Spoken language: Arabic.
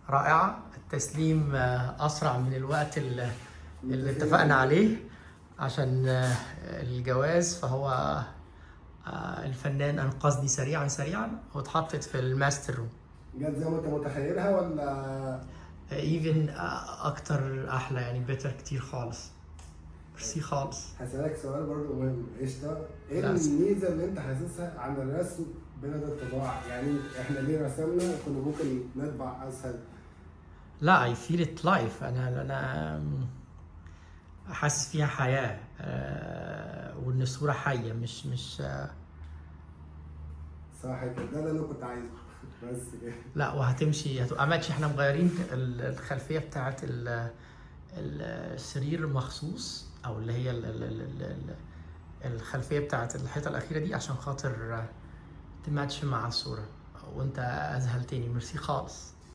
رائعة. التسليم أسرع من الوقت اللي اتفقنا عليه عشان الجواز، فهو الفنان أنقذني سريعا واتحطت في الماستر روم. جت زي ما انت متخيلها ولا ايفن أكتر، أحلى يعني، بيتر كتير خالص. ميرسي خالص. هسألك سؤال برضه مهم، قشطة، ايه لا، الميزة اللي انت حاسسها عن الرسم بين الطباعة؟ يعني احنا ليه رسمنا كنا ممكن نطبع اسهل؟ لا، I feel it life. أنا حاسس فيها حياة، وإن الصورة حية، مش صح كده، ده اللي انا كنت عايزه بس كده. لا، هتبقى ماتش. احنا مغيرين الخلفية بتاعت السرير مخصوص، او اللي هي الخلفية بتاعت الحيطة الأخيرة دي عشان خاطر تماتش مع الصورة. وانت أذهلتني، ميرسي خالص.